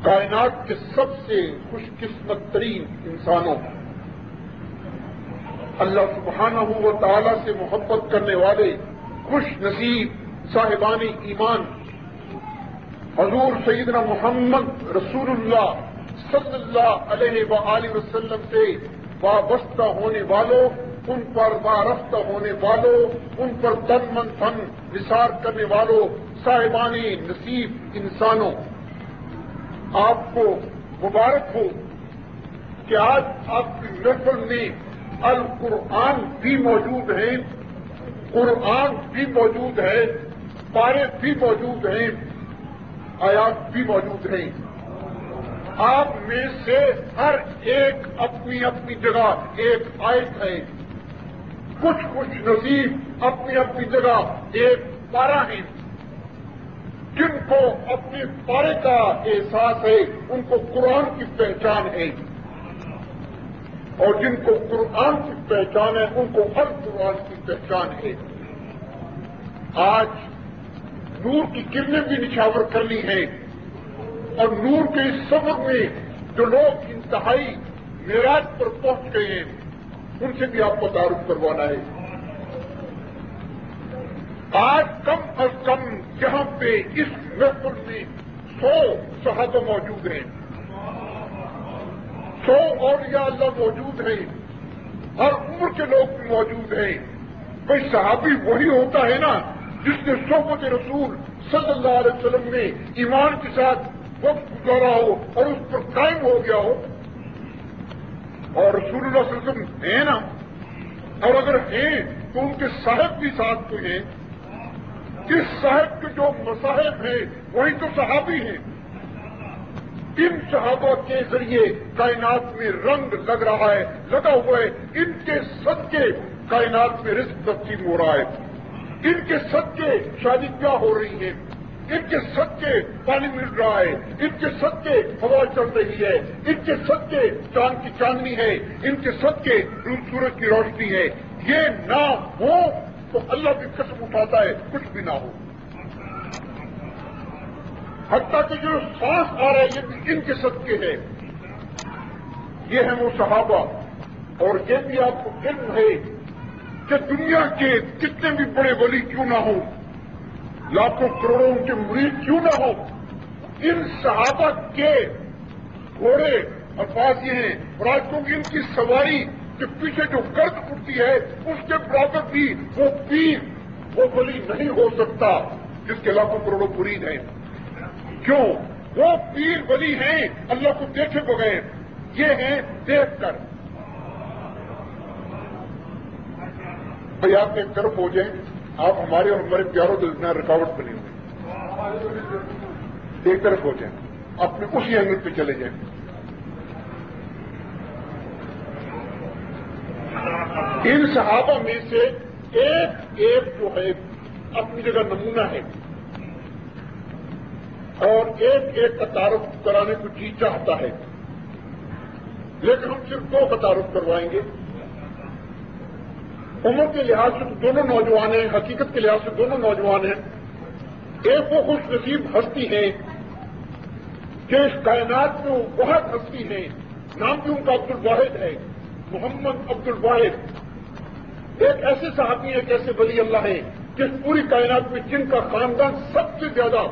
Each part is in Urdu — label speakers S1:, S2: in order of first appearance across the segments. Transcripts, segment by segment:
S1: کائنات کے سب سے خوش قسمت ترین انسانوں، اللہ سبحانہ و تعالی سے محبت کرنے والے خوش نصیب صاحبان ایمان حضور سیدنا محمد رسول اللہ صلی اللہ علیہ وآلہ وسلم سے وابستہ ہونے والوں، ان پر وارفتہ ہونے والوں، ان پر تن من دھن نثار کرنے والوں صاحبان نصیب انسانوں، آپ کو مبارک ہو کہ آج آپ کی محفل میں القرآن بھی موجود ہے، قرآن بھی موجود ہے، پارے بھی موجود ہیں، آیات بھی موجود ہیں۔ آپ میں سے ہر ایک اپنی اپنی جگہ ایک آیت ہے، کچھ خوش نصیب اپنی اپنی جگہ ایک پارہ ہیں۔ جن کو اپنے پارے کا احساس ہے ان کو قرآن کی پہچان ہے، اور جن کو قرآن کی پہچان ہے ان کو القرآن کی پہچان ہے۔ آج نور کی کرنیں بھی نچھاور کرنی ہیں، اور نور کے اس سفر میں جو لوگ انتہائی معراج پر پہنچ گئے ہیں ان سے بھی آپ کو تعارف کروانا ہے۔ آج کم از کم یہاں پہ اس محفل میں 100 صحابہ موجود ہیں، 100 اولیاء اللہ موجود ہیں، ہر عمر کے لوگ بھی موجود ہیں۔ بھائی صحابی وہی ہوتا ہے نا جس نے صحبت رسول صلی اللہ علیہ وسلم میں ایمان کے ساتھ وقت گزارا ہو اور اس پر قائم ہو گیا ہو، اور رسول اللہ صلی اللہ علیہ وسلم ہیں نا، اور اگر ہیں تو ان کے صاحب بھی ساتھ تو ہیں۔ اس صاحب کے جو مصاحب ہیں وہی تو صحابی ہیں۔ ان صحابہ کے ذریعے کائنات میں رنگ لگ رہا ہے، لگا ہوا ہے، ان کے صدقے کائنات میں رزق تقسیم ہو رہا ہے، ان کے صدقے شادی بیاہ ہو رہی ہے، ان کے صدقے پانی مل رہا ہے، ان کے صدقے ہوا چل رہی ہے، ان کے صدقے چاند کی چاندنی ہے، ان کے صدقے سورج کی روشنی ہے۔ یہ نہ ہو تو اللہ بھی قسم اٹھاتا ہے کچھ بھی نہ ہو۔ حتیٰ کہ جو سانس آ رہا ہے یہ بھی ان کے صدقے ہے۔ یہ ہیں وہ صحابہ، اور یہ بھی آپ کو علم ہے کہ دنیا کے کتنے بھی بڑے ولی کیوں نہ ہوں، لاکھوں کروڑوں کے مرید کیوں نہ ہوں، ان صحابہ کے گھوڑے الفاظ یہ ہیں، اور آج کیونکہ ان کی سواری کے پیچھے جو گرد اٹھتی ہے اس کے برابر بھی وہ پیر وہ ولی نہیں ہو سکتا جس کے لاکھوں کروڑوں مرید ہیں۔ کیوں؟ وہ پیر ولی ہیں اللہ کو دیکھے بغیر، یہ ہیں دیکھ کر۔ بھائی آپ ایک طرف ہو جائیں، آپ ہمارے اور ہمارے پیاروں کے درمیان رکاوٹ بنے ہوئے، ایک طرف ہو جائیں، اپنے اسی اینگل پہ چلے جائیں۔ ان صحابہ میں سے ایک ایک جو ہے اپنی جگہ نمونہ ہے، اور ایک ایک کا تعارف کرانے کو جی چاہتا ہے، لیکن ہم صرف 2 کا تعارف کروائیں گے۔ عمر کے لحاظ سے دونوں نوجوان ہیں، حقیقت کے لحاظ سے دونوں نوجوان ہیں۔ ایک وہ خوش نصیب ہستی ہے کہ اس کائنات میں وہ بہت ہستی ہے، نام بھی ان کا عبد الواحد ہے، محمد عبد الواحد۔ ایک ایسے صحابی ایک ایسے ولی اللہ ہیں جس پوری کائنات میں جن کا خاندان سب سے زیادہ،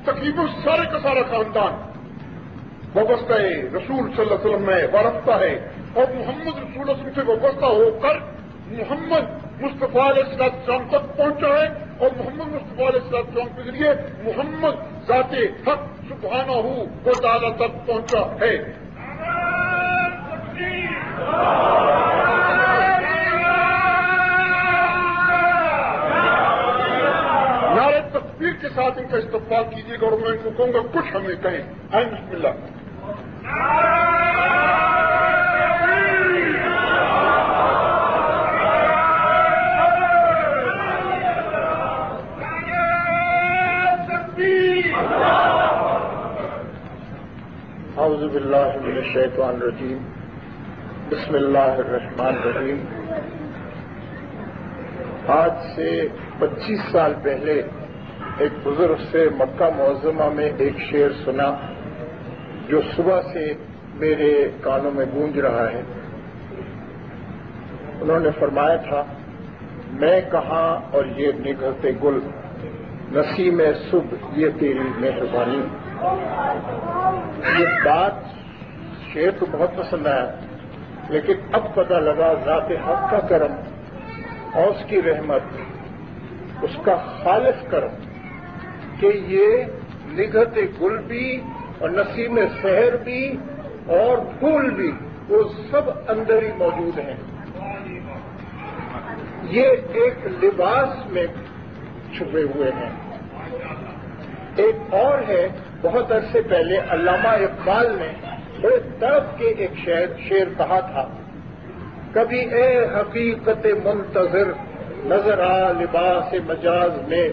S1: تقریباً سارے کا سارا خاندان وابستہ ہے رسول صلی اللہ علیہ وسلم میں وارفتہ ہے، اور محمد رسول اللہ صلی اللہ علیہ وسلم سے وابستہ ہو کر محمد مصطفیٰ علیہ السلام تک پہنچا ہے، اور محمد مصطفیٰ علیہ السلام کے ذریعے محمد ذات حق سبحانہ و تعالی تک پہنچا ہے۔ نعرہ تکبیر کے ساتھ ان کا استقبال کیجیے گا، اور میں ان کو کہوں گا کچھ ہمیں کہیں۔ آئیں بسم اللہ۔
S2: اعوذ باللہ من الشیطان الرجیم، بسم اللہ الرحمن الرحیم۔ آج سے 25 سال پہلے ایک بزرگ سے مکہ معظمہ میں ایک شعر سنا جو صبح سے میرے کانوں میں گونج رہا ہے. انہوں نے فرمایا تھا میں کہاں اور یہ نگہتے گل، نسیم صبح یہ تیری مہربانی. یہ بات شعر تو بہت پسند آیا، لیکن اب پتہ لگا ذات حق کا کرم اور اس کی رحمت، اس کا خالص کرم کہ یہ نگہتے گل بھی اور نسیم سحر بھی اور پھول بھی وہ سب اندر ہی موجود ہیں. یہ ایک لباس میں چھپے ہوئے ہیں. ایک اور ہے، بہت عرصے پہلے علامہ اقبال نے بڑے درد کے ایک شعر کہا تھا، کبھی اے حقیقت منتظر نظر آ لباس مجاز میں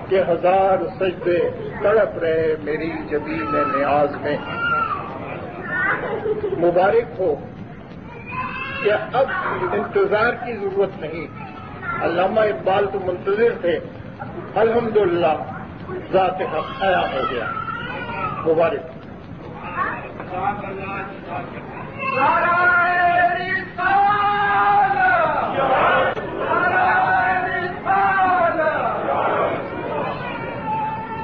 S2: کہ ہزار سجدے تڑپ رہے میری جبین نیاز میں. مبارک ہو کہ اب انتظار کی ضرورت نہیں. علامہ اقبال تو منتظر تھے، الحمدللہ ذات حق عیا ہو گیا. مبارک.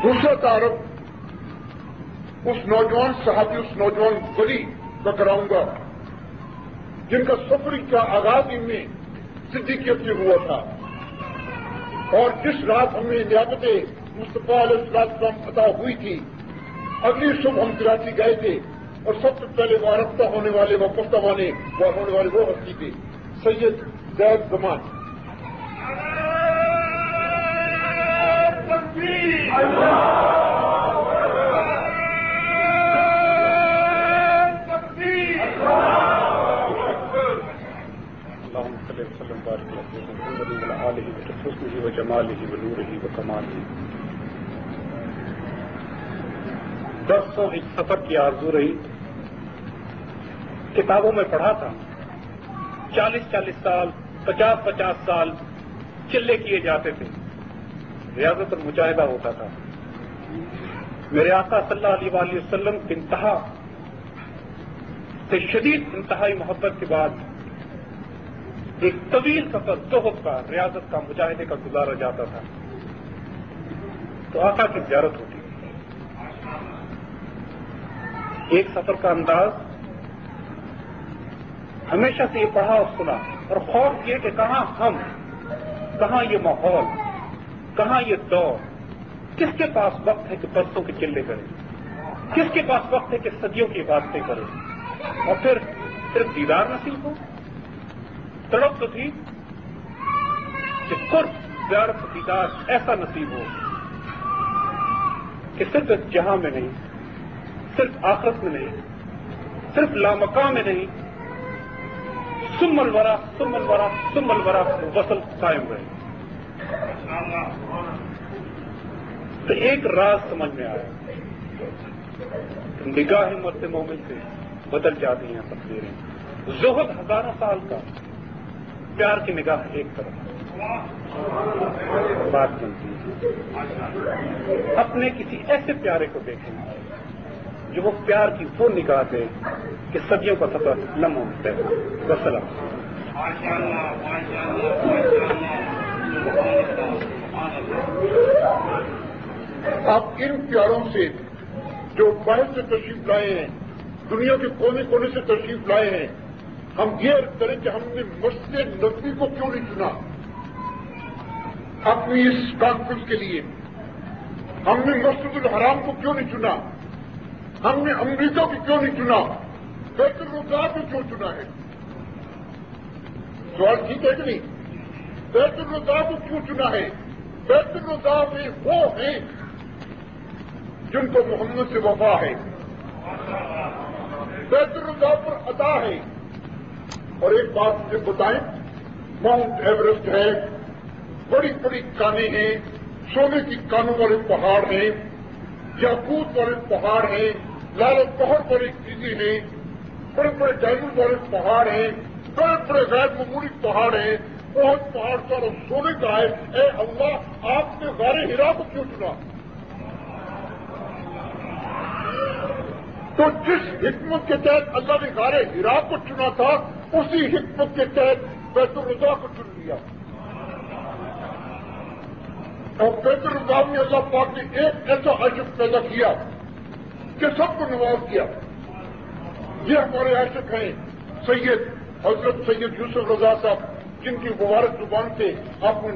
S1: دوسرا تعارف اس نوجوان صحابی، اس نوجوان ولی کا کراؤں گا جن کا سفر کا آغاز ان میں صدیقیت سے ہوا تھا، اور جس رات ہمیں نیابت مصطفیٰ علیہ السلام عطا ہوئی تھی، اگلی صبح ہم کراچی گئے تھے اور سب سے پہلے وارفتہ ہونے والے وفدہ ہونے والے وہ ہستی تھے سید زید زمان.
S3: برسوں اس سفر کی آرزو رہی. کتابوں میں پڑھا تھا 40 سال 50 سال چلے کیے جاتے تھے، ریاضت اور مجاہدہ ہوتا تھا. میرے آقا صلی اللہ علیہ وآلہ وسلم کی انتہا سے شدید انتہائی محبت کے بعد ایک طویل سفر زہد کا، ریاضت کا، مجاہدے کا گزارا جاتا تھا تو آقا کی زیارت ہوتی. ایک سفر کا انداز ہمیشہ سے یہ پڑھا اور سنا، اور خوف یہ کہ کہاں ہم، کہاں یہ ماحول، کہاں یہ دور، کس کے پاس وقت ہے کہ برسوں کے چلے کرے، کس کے پاس وقت ہے کہ صدیوں کی عبادتیں کرے، اور پھر صرف دیدار نصیب ہو. تڑپ تو تھی کہ قرب، زیارت، دیدار ایسا نصیب ہو کہ صرف اس جہاں میں نہیں، صرف آخرت میں نہیں، صرف لامکاں میں نہیں، ثم الورا ثم الورا ثم الورا وصل قائم رہے. تو ایک راز سمجھ میں آیا، نگاہ مرد مومن سے بدل جاتی ہیں تقدیریں. زہد ہزاروں سال کا، پیار کی نگاہ ایک طرف بات بنتی ہے. اپنے کسی ایسے پیارے کو دیکھیں جو وہ پیار کی وہ نگاہ دے کہ صدیوں کا سفر لمحوں میں طے ہو. وسلام.
S1: آپ ان پیاروں سے جو باہر سے تشریف لائے ہیں، دنیا کے کونے کونے سے تشریف لائے ہیں، ہم یہ عرض کریں کہ ہم نے مسجد نبوی کو کیوں نہیں چنا اپنی اس کانفرنس کے لیے؟ ہم نے مسجد الحرام کو کیوں نہیں چنا؟ ہم نے امریکہ کو کیوں نہیں چنا؟ بیت الرضا کو کیوں چنا ہے؟ سوال ٹھیک ہے کہ نہیں؟ بیت الرضا کو کیوں چنا ہے؟ بیت الرضا میں وہ ہیں جن کو محمد سے وفا ہے، بیت الرضا پر عطا ہے. اور ایک بات مجھے بتائیں، ماؤنٹ ایوریسٹ ہے، بڑی بڑی کانیں ہیں، سونے کی کانوں والے پہاڑ ہیں، یاقوت والے پہاڑ ہیں، لال پہاڑ والے چیزیں ہیں، بڑے بڑے ڈائمنڈ والے پہاڑ ہیں، بڑے بڑے غیر معمولی پہاڑ ہیں. بہت پہاڑ سارا سونے کا ہے. اے اللہ، آپ نے غار ہرا کو کیوں چنا؟ تو جس حکمت کے تحت اللہ نے غار حرا کو چنا تھا اسی حکمت کے تحت بیت الرضا کو چن لیا، اور بیت الرضا میں اللہ پاک نے ایک ایسا عاشق پیدا کیا کہ سب کو نواز کیا۔ یہ ہمارے عاشق ہیں سید حضرت سید یوسف رضا صاحب، جن کی مبارک زبان سے آپ نے